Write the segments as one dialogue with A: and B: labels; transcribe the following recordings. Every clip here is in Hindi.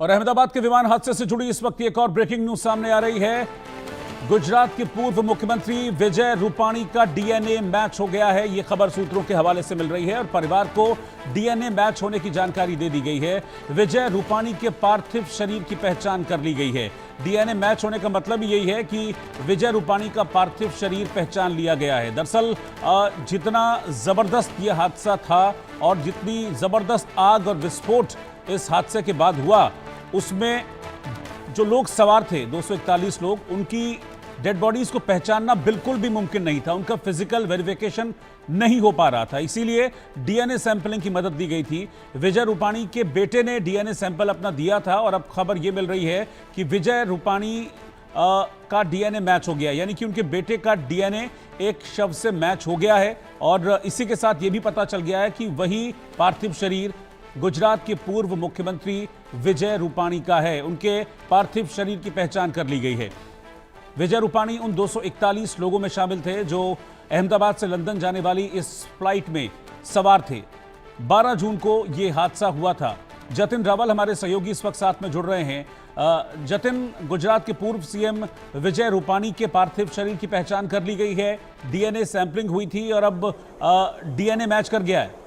A: और अहमदाबाद के विमान हादसे से जुड़ी इस वक्त एक और ब्रेकिंग न्यूज सामने आ रही है। गुजरात के पूर्व मुख्यमंत्री विजय रूपाणी का डीएनए मैच हो गया है। यह खबर सूत्रों के हवाले से मिल रही है और परिवार को डीएनए मैच होने की जानकारी दे दी गई है। विजय रूपाणी के पार्थिव शरीर की पहचान कर ली गई है। डीएनए मैच होने का मतलब यही है कि विजय रूपाणी का पार्थिव शरीर पहचान लिया गया है। दरअसल जितना जबरदस्त यह हादसा था और जितनी जबरदस्त आग और विस्फोट इस हादसे के बाद हुआ, उसमें जो लोग सवार थे 241 लोग, उनकी डेड बॉडीज को पहचानना बिल्कुल भी मुमकिन नहीं था। उनका फिजिकल वेरिफिकेशन नहीं हो पा रहा था, इसीलिए डीएनए सैंपलिंग की मदद दी गई थी। विजय रूपाणी के बेटे ने डीएनए सैंपल अपना दिया था और अब खबर यह मिल रही है कि विजय रूपाणी का डीएनए मैच हो गया, यानी कि उनके बेटे का डीएनए एक शव से मैच हो गया है। और इसी के साथ यह भी पता चल गया है कि वही पार्थिव शरीर गुजरात के पूर्व मुख्यमंत्री विजय रूपाणी का है। उनके पार्थिव शरीर की पहचान कर ली गई है। विजय रूपाणी उन 241 लोगों में शामिल थे जो अहमदाबाद से लंदन जाने वाली इस फ्लाइट में सवार थे। 12 जून को यह हादसा हुआ था। जतिन रावल हमारे सहयोगी इस वक्त साथ में जुड़ रहे हैं। जतिन, गुजरात के पूर्व सीएम विजय रूपाणी के पार्थिव शरीर की पहचान कर ली गई है, डीएनए सैंपलिंग हुई थी और अब डीएनए मैच कर गया है।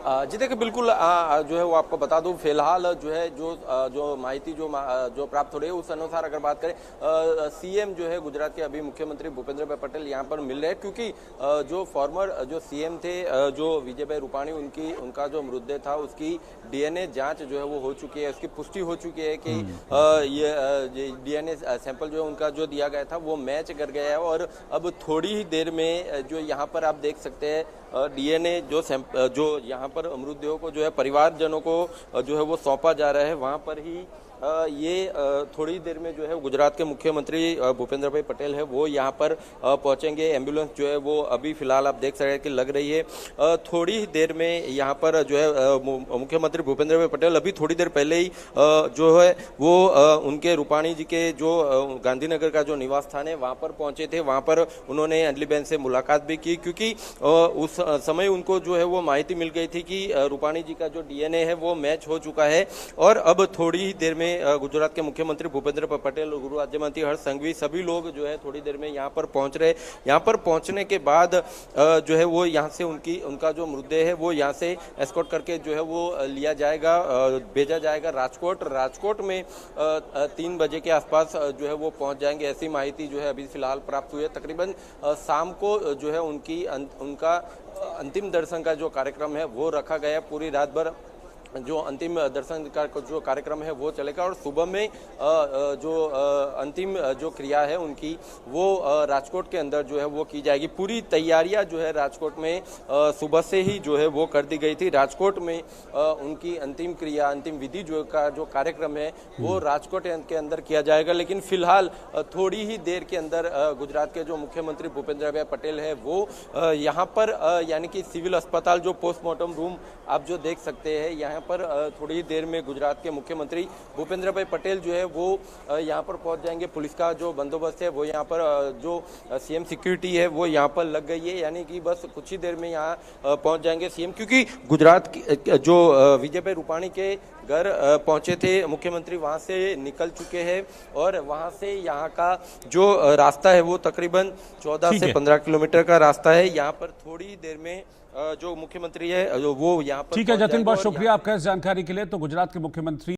B: जी देखिए, बिल्कुल जो है वो आपको बता दूं, फिलहाल जो है जो माहिती जो प्राप्त हो रही है उस अनुसार अगर बात करें, सीएम जो है गुजरात के अभी मुख्यमंत्री भूपेंद्र भाई पटेल यहाँ पर मिल रहे हैं, क्योंकि जो फॉर्मर जो सीएम थे जो विजय भाई रूपाणी, उनका जो मृतदेह था उसकी डीएनए जांच जो है वो हो चुकी है। उसकी पुष्टि हो चुकी है कि ये डीएनए सैंपल जो है उनका जो दिया गया था वो मैच कर गया है। और अब थोड़ी ही देर में जो यहाँ पर आप देख सकते हैं डीएनए जो यहाँ पर मृतदेहों को जो है परिवारजनों को जो है वो सौंपा जा रहा है। वहाँ पर ही ये थोड़ी देर में जो है गुजरात के मुख्यमंत्री भूपेंद्र भाई पटेल है वो यहाँ पर पहुंचेंगे। एम्बुलेंस जो है वो अभी फिलहाल आप देख सकते हैं कि लग रही है। थोड़ी ही देर में यहाँ पर जो है मुख्यमंत्री भूपेंद्र भाई पटेल अभी थोड़ी देर पहले ही जो है वो उनके रूपाणी जी के जो गांधीनगर का जो निवास स्थान है वहाँ पर पहुंचे थे। वहाँ पर उन्होंने अंजलि बहन से मुलाकात भी की, क्योंकि उस समय उनको जो है वो माहिती मिल गई थी कि रूपाणी जी का जो डीएनए है वो मैच हो चुका है। और अब थोड़ी ही देर में गुजरात के मुख्यमंत्री भूपेंद्र पटेल, गृह राज्य मंत्री हर्ष संघवी, सभी लोग जो है थोड़ी देर में यहाँ पर पहुंच रहे। यहाँ पर पहुंचने के बाद जो है वो यहाँ से उनका जो मृतदेह है वो यहाँ से एस्कॉर्ट करके जो है वो लिया जाएगा, भेजा जाएगा राजकोट में 3 बजे के आसपास जो है वो पहुंच जाएंगे। ऐसी माहिती जो है अभी फिलहाल प्राप्त हुई है। तकरीबन शाम को जो है उनका अंतिम दर्शन का जो कार्यक्रम है वो रखा गया। पूरी रात भर जो अंतिम दर्शन का जो कार्यक्रम है वो चलेगा और सुबह में जो अंतिम जो क्रिया है उनकी वो राजकोट के अंदर जो है वो की जाएगी। पूरी तैयारियां जो है राजकोट में सुबह से ही जो है वो कर दी गई थी। राजकोट में उनकी अंतिम क्रिया, अंतिम विधि जो कार्यक्रम है वो राजकोट के अंदर किया जाएगा। लेकिन फिलहाल थोड़ी ही देर के अंदर गुजरात के जो मुख्यमंत्री भूपेंद्र भाई पटेल है वो यहाँ पर यानी कि सिविल अस्पताल जो पोस्टमार्टम रूम आप जो देख सकते हैं, यहाँ पर थोड़ी देर में गुजरात के मुख्यमंत्री भूपेंद्र भाई पटेल जो है वो यहाँ पर पहुंच जाएंगे। पुलिस का जो बंदोबस्त है वो यहाँ पर जो सीएम सिक्योरिटी है वो यहाँ पर लग गई है, यानी कि बस कुछ ही देर में यहाँ पहुंच जाएंगे सीएम, क्योंकि गुजरात की जो विजय भाई रूपाणी के घर पहुंचे थे मुख्यमंत्री वहां से निकल चुके हैं और वहां से यहाँ का जो रास्ता है वो तकरीबन 14 से 15 किलोमीटर का रास्ता है। यहाँ पर थोड़ी देर में जो मुख्यमंत्री है वो यहाँ पर।
A: ठीक है जतिन, बहुत शुक्रिया आपका इस जानकारी के लिए। तो गुजरात के मुख्यमंत्री